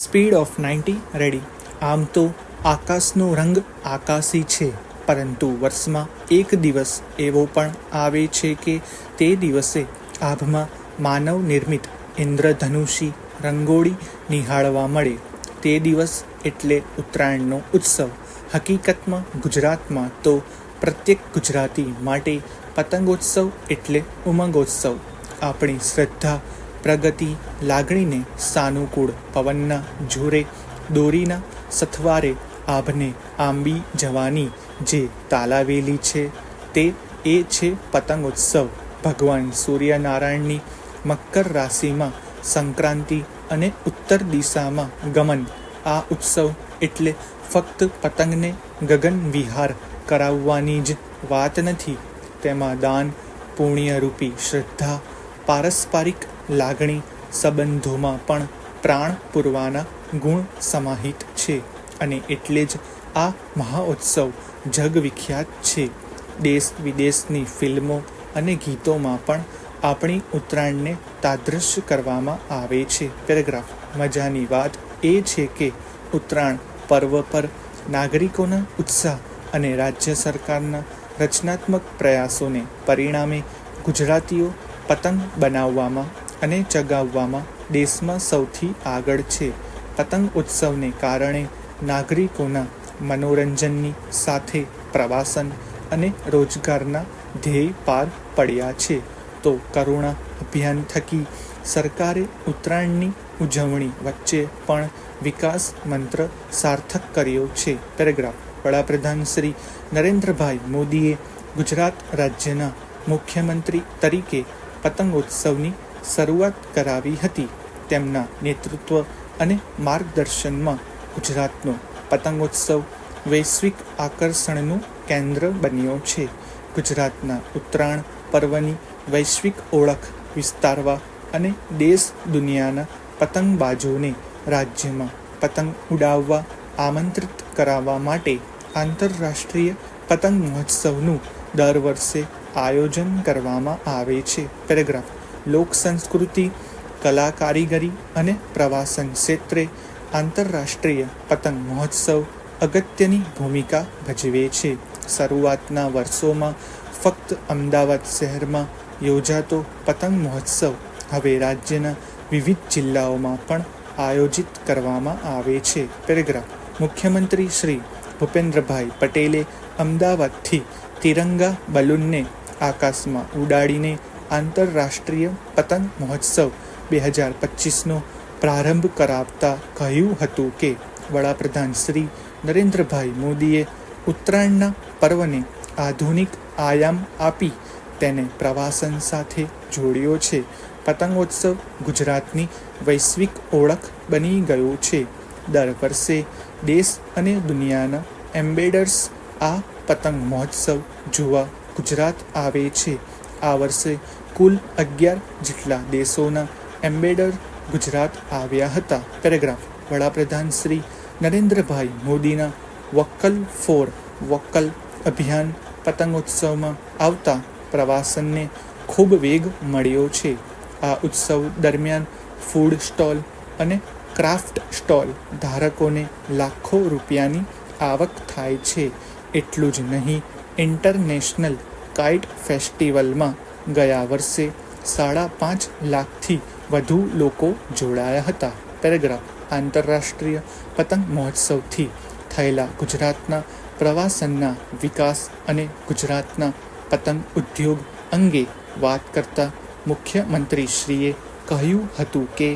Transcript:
Speed of 90 ready. આમ તો આકાશનો રંગ આકાશી છે, પરંતુ વર્ષમાં એક દિવસ એવો પણ આવે છે કે તે દિવસે આભમાં માનવ નિર્મિત ઇન્દ્રધનુષી રંગોળી નિહાળવા મળે. તે દિવસ એટલે ઉત્તરાયણનો ઉત્સવ. હકીકતમાં ગુજરાતમાં તો પ્રત્યેક ગુજરાતી માટે પતંગોત્સવ એટલે ઉમંગોત્સવ. આપણી શ્રદ્ધા, પ્રગતિ, લાગણીને સાનુકૂળ પવનના જોરે, દોરીના સથવારે આભને આંબી જવાની જે તાલાવેલી છે તે એ છે પતંગોત્સવ. ભગવાન સૂર્યનારાયણની મકર રાશિમાં સંક્રાંતિ અને ઉત્તર દિશામાં ગમન. આ ઉત્સવ એટલે ફક્ત પતંગને ગગન વિહાર કરાવવાની જ વાત નથી. તેમાં દાન, પુણ્યરૂપી શ્રદ્ધા, પારસ્પરિક લાગણી, સંબંધોમાં પણ પ્રાણ પૂરવાના ગુણ સમાહિત છે. અને એટલે જ આ મહાઉત્સવ જગવિખ્યાત છે. દેશ વિદેશની ફિલ્મો અને ગીતોમાં પણ આપણી ઉત્તરાયણને તાદ્રશ્ય કરવામાં આવે છે. પેરેગ્રાફ. મજાની વાત એ છે કે ઉત્તરાયણ પર્વ પર નાગરિકોના ઉત્સાહ અને રાજ્ય સરકારના રચનાત્મક પ્રયાસોને પરિણામે ગુજરાતીઓ પતંગ બનાવવામાં અને ચગાવવામાં દેશમાં સૌથી આગળ છે. પતંગ ઉત્સવને કારણે નાગરિકોના મનોરંજનની સાથે પ્રવાસન અને રોજગારના ધ્યેય પાર પડ્યા છે. તો કરુણા અભિયાન થકી સરકારે ઉત્તરાયણની ઉજવણી વચ્ચે પણ વિકાસ મંત્ર સાર્થક કર્યો છે. પેરેગ્રાફ. વડાપ્રધાન શ્રી નરેન્દ્રભાઈ મોદીએ ગુજરાત રાજ્યના મુખ્યમંત્રી તરીકે પતંગોત્સવની શરૂઆત કરાવી હતી. તેમના નેતૃત્વ અને માર્ગદર્શનમાં ગુજરાતનો પતંગોત્સવ વૈશ્વિક આકર્ષણનું કેન્દ્ર બન્યો છે. ગુજરાતના ઉત્તરાયણ પર્વની વૈશ્વિક ઓળખ વિસ્તારવા અને દેશ દુનિયાના પતંગબાજોને રાજ્યમાં પતંગ ઉડાવવા આમંત્રિત કરાવવા માટે આંતરરાષ્ટ્રીય પતંગ મહોત્સવનું દર વર્ષે આયોજન કરવામાં આવે છે. પેરેગ્રાફ. લોક સંસ્કૃતિ, કલા કારીગરી અને પ્રવાસન ક્ષેત્રે આંતરરાષ્ટ્રીય પતંગ મહોત્સવ અગત્યની ભૂમિકા ભજવે છે. શરૂઆતના વર્ષોમાં ફક્ત અમદાવાદ શહેરમાં યોજાતો પતંગ મહોત્સવ હવે રાજ્યના વિવિધ જિલ્લાઓમાં પણ આયોજિત કરવામાં આવે છે. પેરેગ્રાફ. મુખ્યમંત્રી શ્રી ભૂપેન્દ્રભાઈ પટેલે અમદાવાદથી તિરંગા બલૂનને આકાશમાં ઉડાડીને આંતરરાષ્ટ્રીય પતંગ મહોત્સવ 2025નો પ્રારંભ કરાવતા કહ્યું હતું કે વડાપ્રધાન શ્રી નરેન્દ્રભાઈ મોદીએ ઉત્તરાયણના પર્વને આધુનિક આયામ આપી તેને પ્રવાસન સાથે જોડ્યો છે. પતંગોત્સવ ગુજરાતની વૈશ્વિક ઓળખ બની ગયો છે. દર વર્ષે દેશ અને દુનિયાના એમ્બેસડર્સ આ પતંગ મહોત્સવ જોવા ગુજરાત આવે છે. આ વર્ષે કુલ 11 જેટલા દેશોના એમ્બેસડર ગુજરાત આવ્યા હતા. પેરેગ્રાફ. વડાપ્રધાન શ્રી નરેન્દ્રભાઈ મોદીના વોકલ ફોર વોકલ અભિયાન પતંગોત્સવમાં આવતા પ્રવાસનને ખૂબ વેગ મળ્યો છે. આ ઉત્સવ દરમિયાન ફૂડ સ્ટોલ અને ક્રાફ્ટ સ્ટોલ ધારકોને લાખો રૂપિયાની આવક થાય છે. એટલું જ નહીં, ઇન્ટરનેશનલ કાઇટ ફેસ્ટિવલમાં ગયા વર્ષે 5.5 લાખથી વધુ લોકો જોડાયા હતા. પેરેગ્રાફ. આંતરરાષ્ટ્રીય પતંગ મહોત્સવથી થયેલા ગુજરાતના પ્રવાસનના વિકાસ અને ગુજરાતના પતંગ ઉદ્યોગ અંગે વાત કરતા મુખ્યમંત્રીશ્રીએ કહ્યું હતું કે